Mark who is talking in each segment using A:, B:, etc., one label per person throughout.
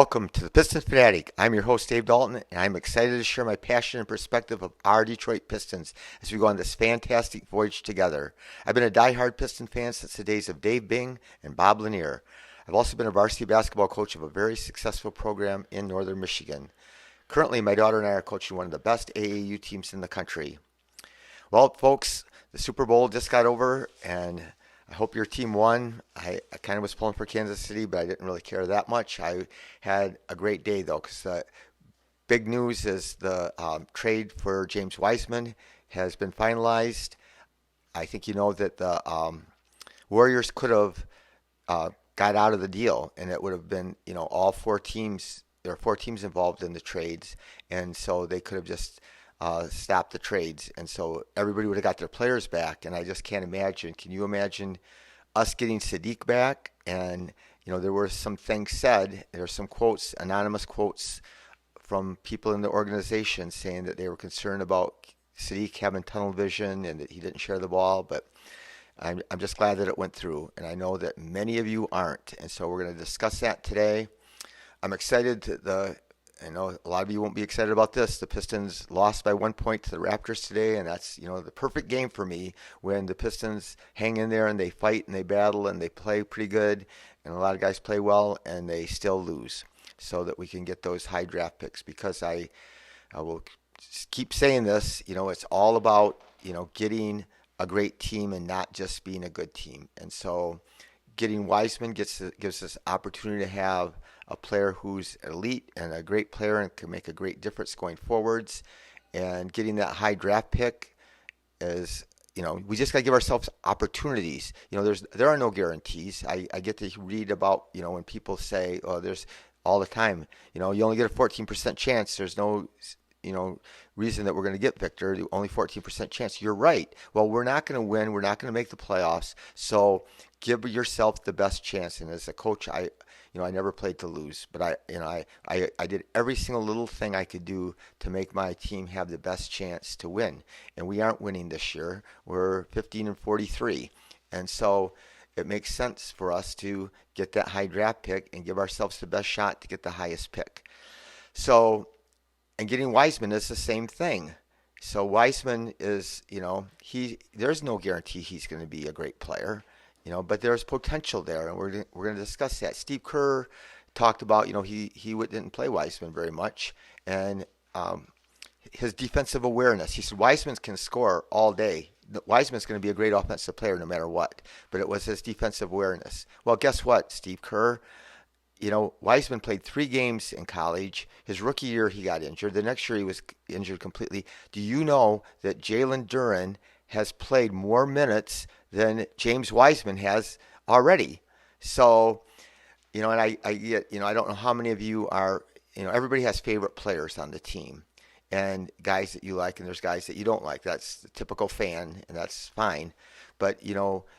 A: Welcome to the Pistons Fanatic. I'm your host, Dave Dalton, and I'm excited to share my passion and perspective of our Detroit Pistons as we go on this fantastic voyage together. I've been a diehard Piston fan since the days of Dave Bing and Bob Lanier. I've also been a varsity basketball coach of a very successful program in northern Michigan. Currently, my daughter and I are coaching one of the best AAU teams in the country. Well, folks, the Super Bowl just got over, and I hope your team won. I kind of was pulling for Kansas City, but I didn't really care that much. I had a great day, though, because big news is the trade for James Wiseman has been finalized. I think you know that the Warriors could have got out of the deal, and it would have been, all four teams. There are four teams involved in the trades, and so they could have just stop the trades, and so everybody would have got their players back. And I just can't imagine. Can you imagine us getting Sadiq back? And there were some things said. There are some quotes, anonymous quotes from people in the organization saying that they were concerned about Sadiq having tunnel vision and that he didn't share the ball. But I'm just glad that it went through, and I know that many of you aren't. And so we're going to discuss that today. I'm excited. I know a lot of you won't be excited about this. The Pistons lost by 1 point to the Raptors today, and that's, the perfect game for me when the Pistons hang in there and they fight and they battle and they play pretty good, and a lot of guys play well and they still lose, so that we can get those high draft picks. Because I will keep saying this, it's all about, getting a great team and not just being a good team. And so getting Wiseman gives us opportunity to have a player who's elite and a great player and can make a great difference going forwards. And getting that high draft pick is, we just got to give ourselves opportunities. There are no guarantees. I get to read about, when people say, oh, there's all the time, you only get a 14% chance. There's no, reason that we're going to get Victor. Only 14% chance. You're right. Well, we're not going to win. We're not going to make the playoffs. So give yourself the best chance. And as a coach, I never played to lose, but I did every single little thing I could do to make my team have the best chance to win. And we aren't winning this year. We're 15-43. And so it makes sense for us to get that high draft pick and give ourselves the best shot to get the highest pick. So, and getting Wiseman is the same thing. So Wiseman is, there's no guarantee he's going to be a great player. But there's potential there, and we're going to discuss that. Steve Kerr talked about, he didn't play Wiseman very much, and his defensive awareness. He said Wiseman can score all day. Wiseman's going to be a great offensive player no matter what, but it was his defensive awareness. Well, guess what, Steve Kerr? Wiseman played 3 games in college. His rookie year, he got injured. The next year, he was injured completely. Do you know that Jalen Duren has played more minutes than James Wiseman has already? So, and I get, I don't know how many of you are, everybody has favorite players on the team and guys that you like, and there's guys that you don't like. That's the typical fan, and that's fine. But,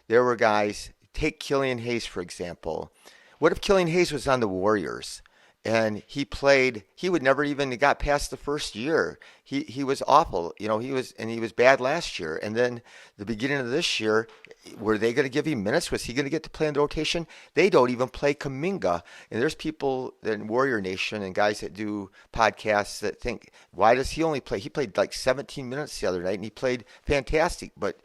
A: there were guys, take Killian Hayes, for example. What if Killian Hayes was on the Warriors and he would never even got past the first year. He was awful. He was bad last year. And then the beginning of this year, were they going to give him minutes? Was he going to get to play in the rotation? They don't even play Kuminga. And there's people in Warrior Nation and guys that do podcasts that think, why does he only play? He played like 17 minutes the other night and he played fantastic, but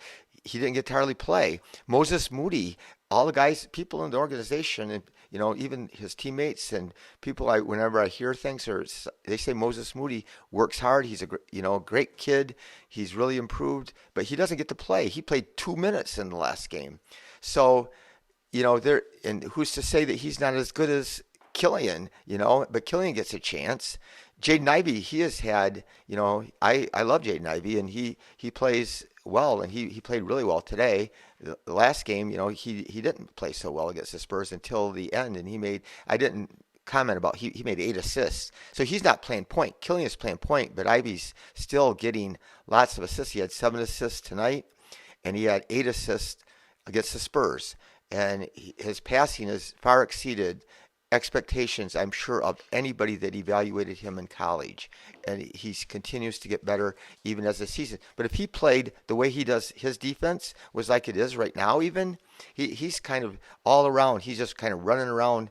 A: he didn't get to hardly play. Moses Moody, all the guys, people in the organization, and even his teammates and people, whenever I hear things, they say Moses Moody works hard. He's a great kid. He's really improved, but he doesn't get to play. He played 2 minutes in the last game. So, and who's to say that he's not as good as Killian? But Killian gets a chance. Jaden Ivey, he has had, I love Jaden Ivey, and he plays well, and he played really well today. The last game, he didn't play so well against the Spurs until the end, and I didn't comment about, he made 8 assists. So he's not playing point. Killian's playing point, but Ivey's still getting lots of assists. He had 7 assists tonight, and he had 8 assists against the Spurs. And his passing has far exceeded expectations, I'm sure, of anybody that evaluated him in college. And he continues to get better even as the season. But if he played the way he does, his defense was like it is right now even, he's kind of all around. He's just kind of running around,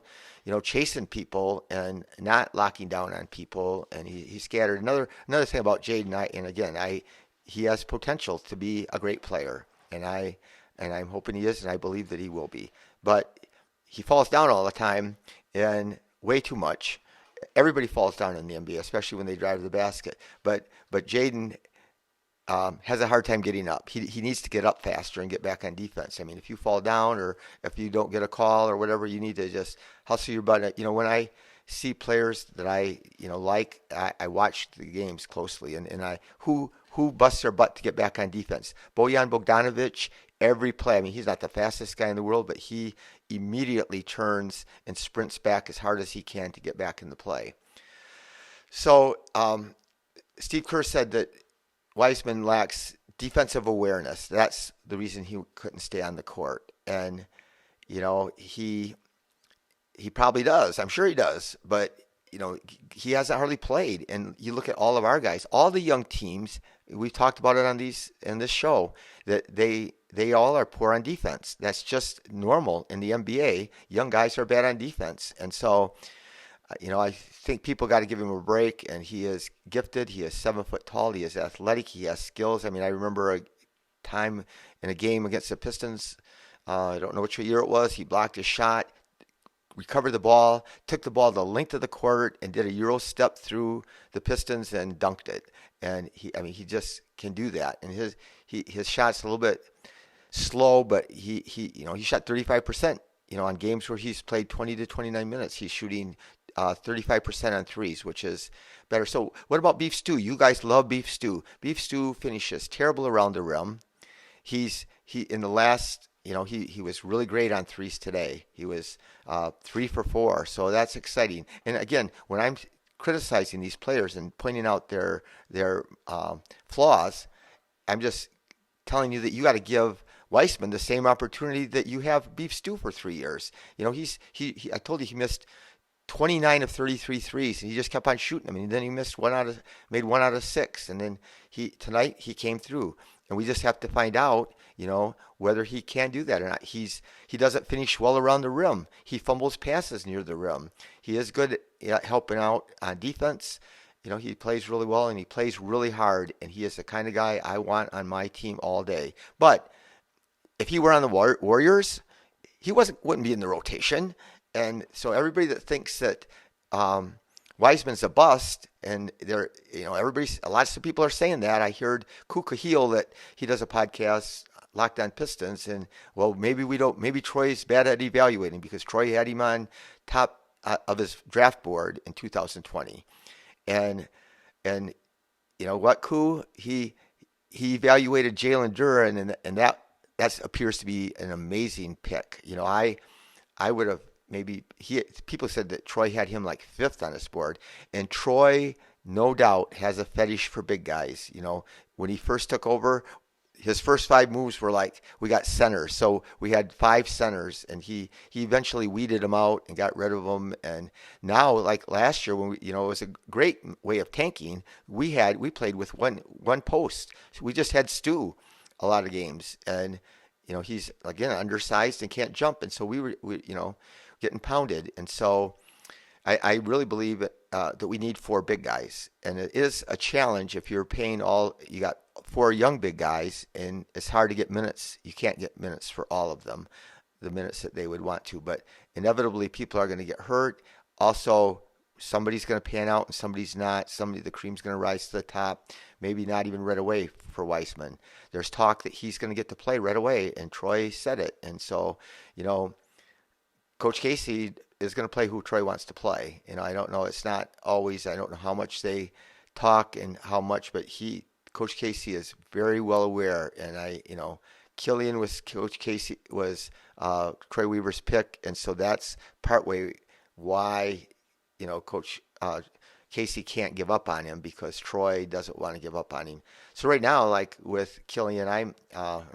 A: chasing people and not locking down on people, and he scattered. Another thing about Jaden, and again, he has potential to be a great player, and I'm hoping he is, and I believe that he will be. But he falls down all the time and way too much. Everybody falls down in the NBA, especially when they drive the basket. But Jaden has a hard time getting up. He needs to get up faster and get back on defense. I mean, if you fall down or if you don't get a call or whatever, you need to just hustle your butt. When I see players that I like, I watch the games closely, and who busts their butt to get back on defense. Bojan Bogdanovic, every play. I mean, he's not the fastest guy in the world, but he immediately turns and sprints back as hard as he can to get back in the play. So Steve Kerr said that Wiseman lacks defensive awareness. That's the reason he couldn't stay on the court. And, he probably does. I'm sure he does. But, he hasn't hardly played. And you look at all of our guys, all the young teams, we've talked about it in this show, that they all are poor on defense. That's just normal in the NBA. Young guys are bad on defense. And so, I think people got to give him a break, and he is gifted. He is 7 foot tall. He is athletic. He has skills. I mean, I remember a time in a game against the Pistons. I don't know which year it was. He blocked a shot, recovered the ball, took the ball the length of the court, and did a Euro step through the Pistons and dunked it. And he just can do that. And his shot's a little bit slow, but he shot 35%. On games where he's played 20 to 29 minutes, he's shooting 35% on threes, which is better. So what about Beef Stew? You guys love Beef Stew. Beef Stew finishes terrible around the rim. He in the last, he was really great on threes today. He was 3 for 4, so that's exciting. And again, when I'm criticizing these players and pointing out their flaws, I'm just telling you that you got to give Wiseman the same opportunity that you have Beef Stew for 3 years. I told you he missed 29 of 33 threes, and he just kept on shooting them. And then he made 1 out of 6, and then tonight he came through. And we just have to find out, whether he can do that or not. He doesn't finish well around the rim. He fumbles passes near the rim. He is good at helping out on defense. He plays really well, and he plays really hard, and he is the kind of guy I want on my team all day. But if he were on the Warriors, he wouldn't be in the rotation. And so everybody that thinks that Wiseman's a bust, and lots of people are saying that. I heard Kuka Heel that he does a podcast, Locked On Pistons, and maybe Troy's bad at evaluating because Troy had him on top of his draft board in 2020, and what, Koo, he evaluated Jalen Duren, and that appears to be an amazing pick. I would have. Maybe people said that Troy had him like 5th on his board, and Troy, no doubt, has a fetish for big guys. When he first took over, his first 5 moves were like, we got centers, so we had 5 centers, and he eventually weeded them out and got rid of them. And now, like last year, when it was a great way of tanking, we played with one post. So we just had Stu a lot of games, and he's again undersized and can't jump, and so we were getting pounded. And so I really believe that we need 4 big guys. And it is a challenge if you're paying you got 4 young big guys, and it's hard to get minutes. You can't get minutes for all of them, the minutes that they would want to. But inevitably, people are going to get hurt. Also, somebody's going to pan out and somebody's not. The cream's going to rise to the top. Maybe not even right away for Wiseman. There's talk that he's going to get to play right away, and Troy said it. And so, Coach Casey is going to play who Troy wants to play. I don't know. It's not always. I don't know how much they talk and how much, but Coach Casey is very well aware. And Killian was Coach Casey was Troy Weaver's pick, and so that's partway why Coach Casey can't give up on him, because Troy doesn't want to give up on him. So right now, like with Killian, I'm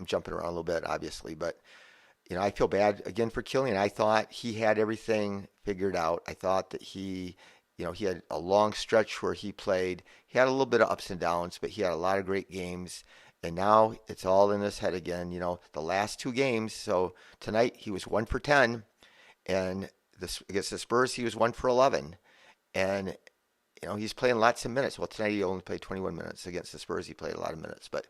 A: jumping around a little bit, obviously, but. I feel bad again for Killian. I thought he had everything figured out. I thought that he had a long stretch where he played. He had a little bit of ups and downs, but he had a lot of great games. And now it's all in his head again. The last 2 games. So tonight he was 1 for 10, and this against the Spurs, he was 1 for 11, and he's playing lots of minutes. Well, tonight he only played 21 minutes against the Spurs. He played a lot of minutes, but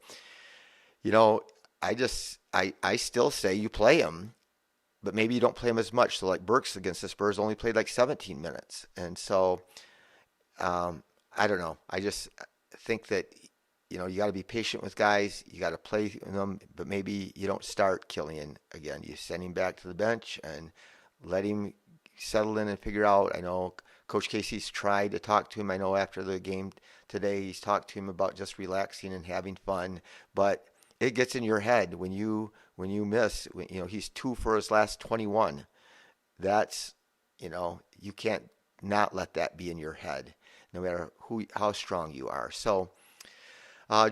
A: you know, I still say you play him, but maybe you don't play him as much. So like Burks against the Spurs only played like 17 minutes, and so I don't know. I just think that you got to be patient with guys. You got to play them, but maybe you don't start Killian again. You send him back to the bench and let him settle in and figure out. I know Coach Casey's tried to talk to him. I know after the game today, he's talked to him about just relaxing and having fun, but it gets in your head when you miss. He's 2 for his last 21. That's you can't not let that be in your head, no matter how strong you are. So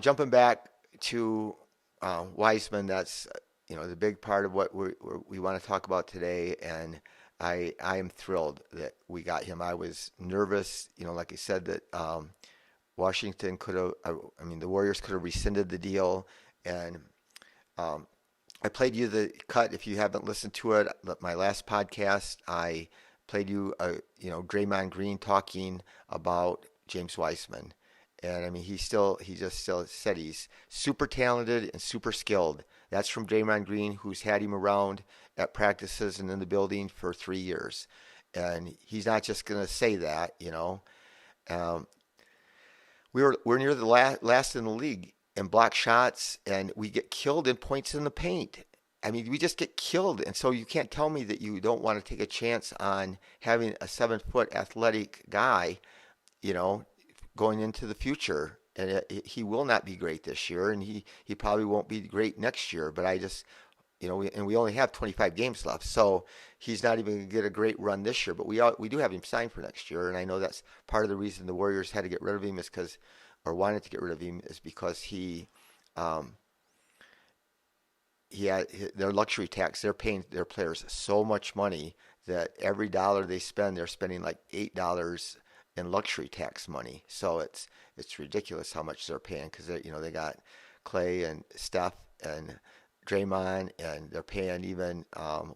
A: jumping back to Wiseman, that's the big part of what we want to talk about today, and I am thrilled that we got him. I was nervous, like I said, that Washington could have, the Warriors could have rescinded the deal, and I played you the cut. If you haven't listened to it, my last podcast, I played you, Draymond Green talking about James Wiseman. And he just still said he's super talented and super skilled. That's from Draymond Green, who's had him around at practices and in the building for 3 years. And he's not just going to say that, we're near the last in the league in block shots, and we get killed in points in the paint. We just get killed. And so you can't tell me that you don't want to take a chance on having a 7-foot athletic guy, going into the future. And he will not be great this year, and he probably won't be great next year. But I just, we only have 25 games left, so he's not even going to get a great run this year. But we do have him signed for next year, and I know that's part of the reason the Warriors had to get rid of him wanted to get rid of him is because he had their luxury tax. They're paying their players so much money that every dollar they spend, they're spending like $8 in luxury tax money. So it's ridiculous how much they're paying because they got Clay and Steph and Draymond, and they're paying even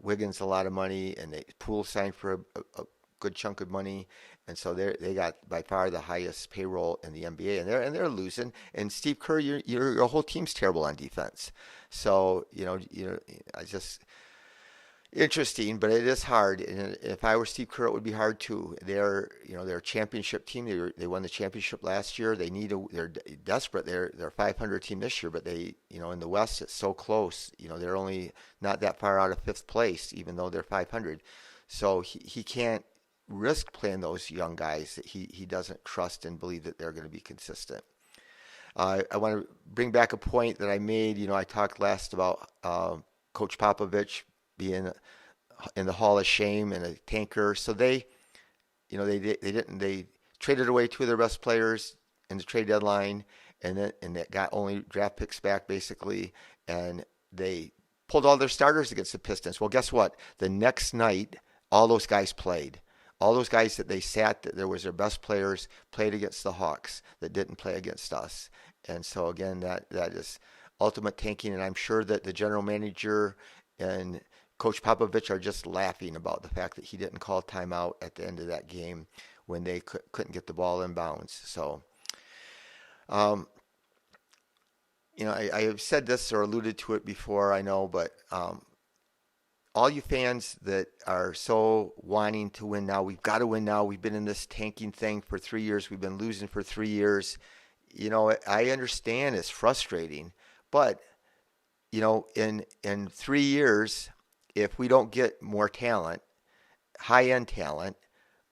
A: Wiggins a lot of money, and Poole signed for a good chunk of money, and so they got by far the highest payroll in the NBA, and they're losing. And Steve Kerr, your whole team's terrible on defense. So I just interesting, but it is hard. And if I were Steve Kerr, it would be hard too. They're a championship team. They won the championship last year. They're desperate. They're a 500 team this year, but they in the West it's so close. They're only not that far out of fifth place, even though they're 500. So he can't risk playing those young guys that he doesn't trust and believe that they're going to be consistent. I want to bring back a point that I made. I talked last about Coach Popovich being in the Hall of Shame and a tanker. So they traded away 2 of their best players in the trade deadline, and that got only draft picks back basically, and they pulled all their starters against the Pistons. Well, guess what? The next night, all those guys played. All those guys that they sat, that there was their best players, played against the Hawks that didn't play against us. And so again, that is ultimate tanking, and I'm sure that the general manager and Coach Popovich are just laughing about the fact that he didn't call timeout at the end of that game when they couldn't get the ball in bounds. So, I have said this or alluded to it before, I know, but all you fans that are so wanting to win now, we've got to win now. We've been in this tanking thing for 3 years. We've been losing for 3 years. I understand it's frustrating, but in 3 years, if we don't get more talent, high-end talent,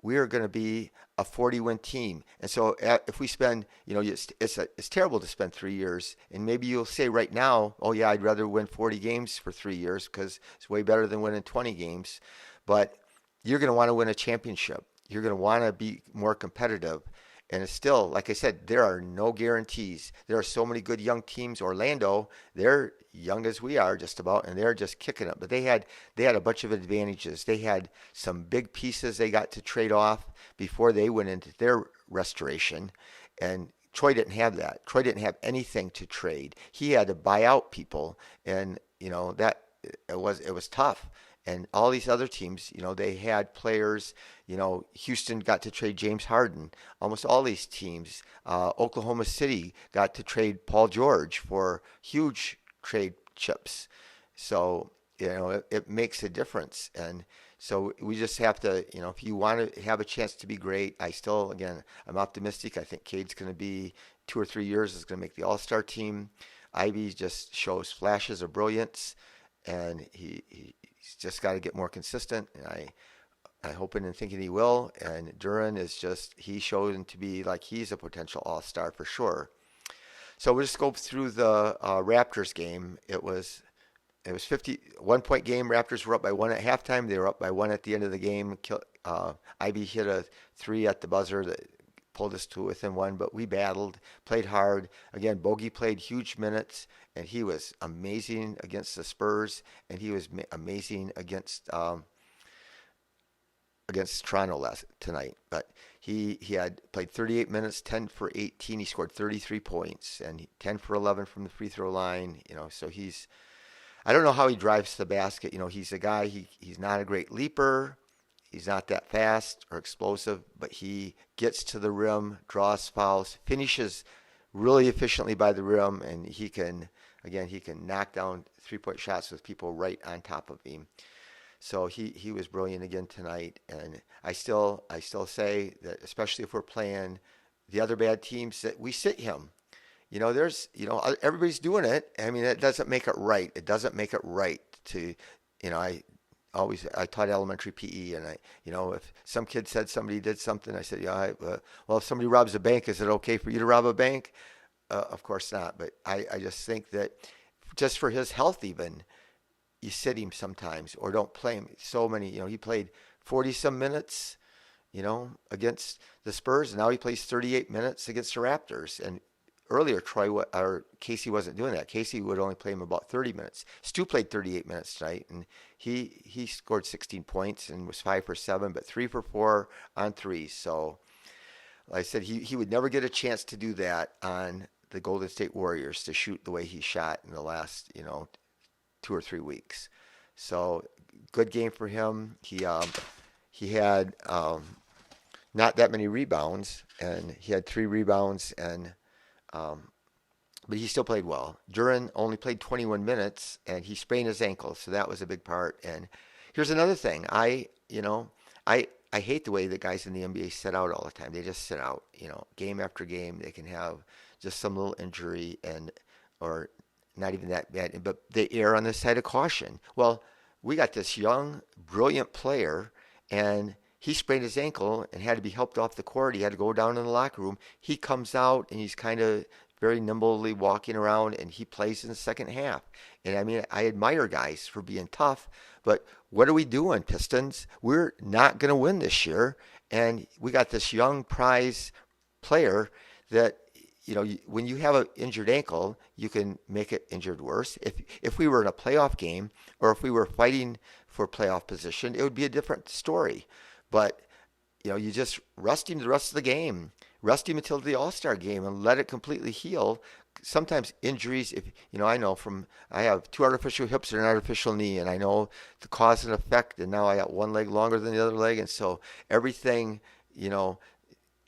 A: we are going to be a 40-win team. And so if we spend, it's terrible to spend 3 years. And maybe you'll say right now, oh, yeah, I'd rather win 40 games for 3 years because it's way better than winning 20 games. But you're going to want to win a championship. You're going to want to be more competitive. And it's still, like I said, there are no guarantees. There are so many good young teams. Orlando, they're young as we are just about, and they're just kicking it. But they had a bunch of advantages. They had some big pieces they got to trade off before they went into their restoration. And Troy didn't have that. Troy didn't have anything to trade. He had to buy out people, and that it was tough. And all these other teams, they had players. Houston got to trade James Harden. Almost all these teams, Oklahoma City got to trade Paul George for huge trade chips. So, it makes a difference. And so we just have to, if you want to have a chance to be great, again, I'm optimistic. I think Cade's going to be 2 or 3 years is going to make the All-Star team. Ivy just shows flashes of brilliance, and he's just got to get more consistent. And I hoping and thinking he will. And Duran is he's shown to be like he's a potential All-Star for sure. So we'll just go through the Raptors game. It was 51 point game. Raptors were up by one at halftime. They were up by one at the end of the game. Ivy hit a three at the buzzer that pulled us to within one, but we battled, played hard. Again, Bogey played huge minutes, and he was amazing against the Spurs, and he was amazing against Toronto tonight. But he had played 38 minutes, 10 for 18. He scored 33 points, and 10 for 11 from the free throw line. So I don't know how he drives to the basket. He's a guy, he's not a great leaper. He's not that fast or explosive, but he gets to the rim, draws fouls, finishes really efficiently by the rim, and he can knock down three-point shots with people right on top of him. So he was brilliant again tonight, and I still say that, especially if we're playing the other bad teams, that we sit him. Everybody's doing it. I mean, it doesn't make it right. It doesn't make it right to, I taught elementary PE, and if some kid said somebody did something, I said, well, if somebody robs a bank, is it okay for you to rob a bank? Of course not. But I just think that just for his health, even, you sit him sometimes or don't play him. So many, he played 40 some minutes, against the Spurs, and now he plays 38 minutes against the Raptors. And earlier, Casey wasn't doing that. Casey would only play him about 30 minutes. Stu played 38 minutes tonight, and he scored 16 points and was 5 for 7, but 3 for 4 on threes. So, like I said, he would never get a chance to do that on the Golden State Warriors, to shoot the way he shot in the last 2 or 3 weeks. So, good game for him. He had not that many rebounds, and he had 3 rebounds, and but he still played well. Duran only played 21 minutes, and he sprained his ankle, so that was a big part. And here's another thing: I hate the way that guys in the NBA sit out all the time. They just sit out, game after game. They can have just some little injury, or not even that bad, but they err on the side of caution. Well, we got this young, brilliant player, and he sprained his ankle and had to be helped off the court. He had to go down in the locker room. He comes out, and he's kind of very nimbly walking around, and he plays in the second half. And I mean, I admire guys for being tough, but what are we doing, Pistons? We're not going to win this year, and we got this young prize player that, when you have an injured ankle, you can make it injured worse. If we were in a playoff game, or if we were fighting for playoff position, it would be a different story. But, you just rest him the rest of the game. Rest him until the All-Star game and let it completely heal. Sometimes injuries, I have 2 artificial hips and an artificial knee, and I know the cause and effect, and now I got one leg longer than the other leg, and so everything,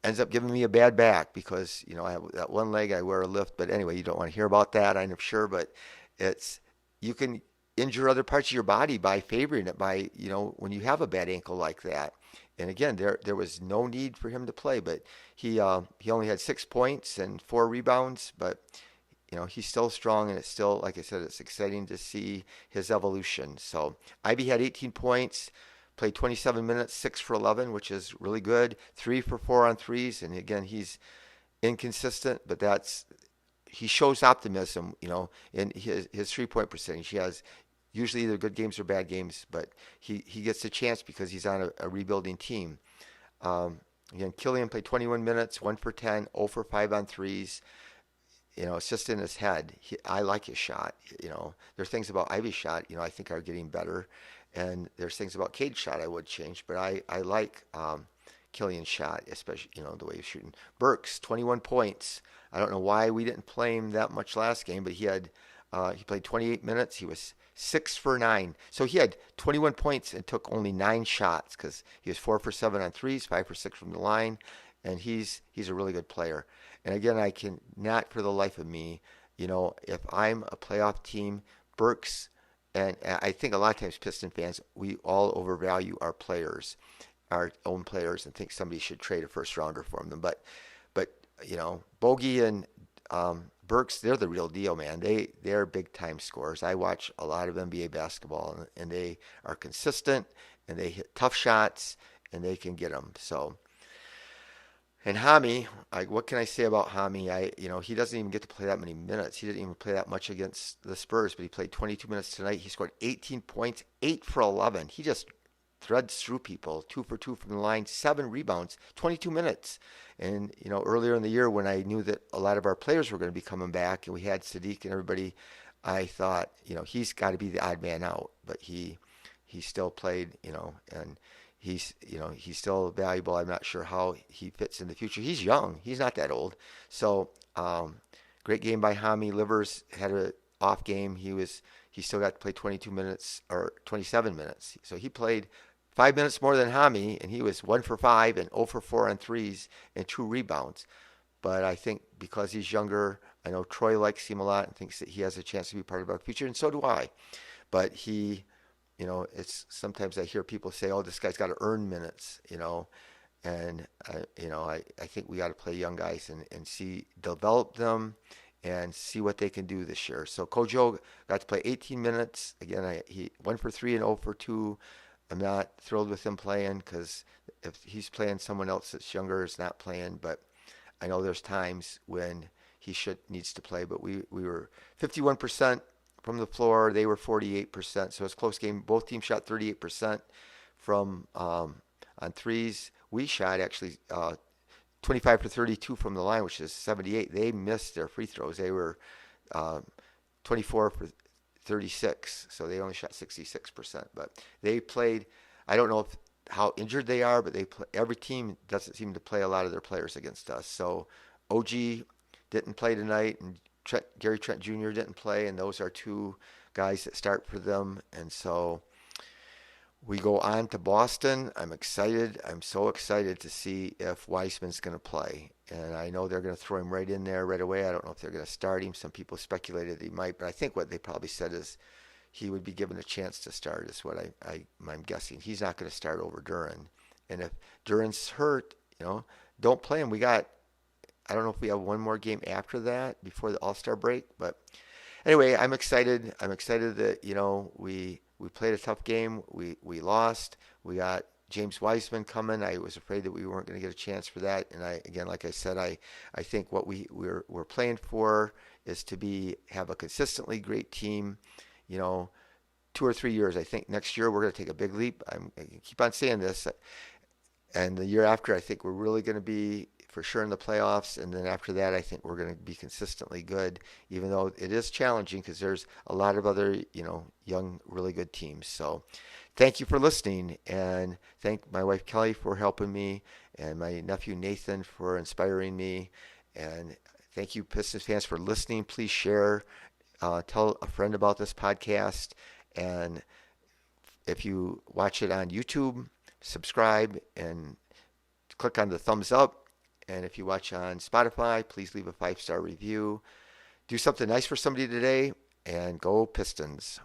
A: ends up giving me a bad back because, I have that one leg, I wear a lift. But anyway, you don't want to hear about that, I'm sure, but you can injure other parts of your body by favoring it by, when you have a bad ankle like that. And again, there was no need for him to play, but he only had 6 points and 4 rebounds, but he's still strong, and it's still, like I said, it's exciting to see his evolution. So Ivy had 18 points, played 27 minutes, 6 for 11, which is really good. 3 for 4 on threes, and again, he's inconsistent, but he shows optimism, in his 3-point percentage. He has usually either good games or bad games, but he gets a chance because he's on a rebuilding team. Again, Killian played 21 minutes, 1 for 10, 0 for 5 on threes. It's just in his head. I like his shot. There's things about Ivy's shot, I think are getting better. And there's things about Cade's shot I would change, but I like Killian's shot, especially, the way he's shooting. Burks, 21 points. I don't know why we didn't play him that much last game, but he played 28 minutes. He was 6 for 9. So he had 21 points and took only 9 shots because he was 4 for 7 on threes, 5 for 6 from the line, and he's a really good player. And again, I can not for the life of me, if I'm a playoff team, Burks, and I think a lot of times Piston fans, we all overvalue our own players, and think somebody should trade a first rounder for them. But Bogey and Burks, they're the real deal, man. They're big time scorers. I watch a lot of NBA basketball, and they are consistent, and they hit tough shots, and they can get them. So, and Hami, what can I say about Hami? He doesn't even get to play that many minutes. He didn't even play that much against the Spurs, but he played 22 minutes tonight. He scored 18 points, 8 for 11. He just threads through people, 2 for 2 from the line, 7 rebounds, 22 minutes. And, earlier in the year when I knew that a lot of our players were going to be coming back and we had Sadiq and everybody, I thought, he's got to be the odd man out. But he still played, and he's still valuable. I'm not sure how he fits in the future. He's young. He's not that old. So, great game by Hami. Livers had an off game. He still got to play 22 minutes or 27 minutes. So he played 5 minutes more than Hami, and he was 1 for 5 and 0 for 4 on threes and 2 rebounds. But I think because he's younger, I know Troy likes him a lot and thinks that he has a chance to be part of our future, and so do I. But it's sometimes I hear people say, "Oh, this guy's got to earn minutes," and I think we got to play young guys and develop them and see what they can do this year. So Kojo got to play 18 minutes. Again, he 1 for 3 and 0 for 2. I'm not thrilled with him playing because if he's playing, someone else that's younger is not playing. But I know there's times when he needs to play. But we were 51% from the floor. They were 48%. So it's a close game. Both teams shot 38% from on threes. We shot actually 25 for 32 from the line, which is 78. They missed their free throws. They were 24 for 36, so they only shot 66%. But they played. I don't know how injured they are, but every team doesn't seem to play a lot of their players against us. So OG didn't play tonight, and Gary Trent Jr. didn't play, and those are 2 guys that start for them. And so we go on to Boston. I'm excited. I'm so excited to see if Wiseman's going to play. And I know they're going to throw him right in there right away. I don't know if they're going to start him. Some people speculated he might, but I think what they probably said is he would be given a chance to start is what I'm guessing. He's not going to start over Duran. And if Duran's hurt, don't play him. I don't know if we have one more game after that before the All-Star break. But anyway, I'm excited. I'm excited that, we played a tough game. We lost. We got James Wiseman coming. I was afraid that we weren't going to get a chance for that. And like I said, I think what we're playing for is to have a consistently great team. 2 or 3 years. I think next year we're going to take a big leap. I keep on saying this. And the year after, I think we're really going to be for sure in the playoffs. And then after that, I think we're going to be consistently good, even though it is challenging because there's a lot of other, young, really good teams. So thank you for listening, and thank my wife Kelly for helping me, and my nephew Nathan for inspiring me. And thank you, Pistons fans, for listening. Please share, tell a friend about this podcast. And if you watch it on YouTube, subscribe and click on the thumbs up. And if you watch on Spotify, please leave a 5-star review. Do something nice for somebody today, and go Pistons.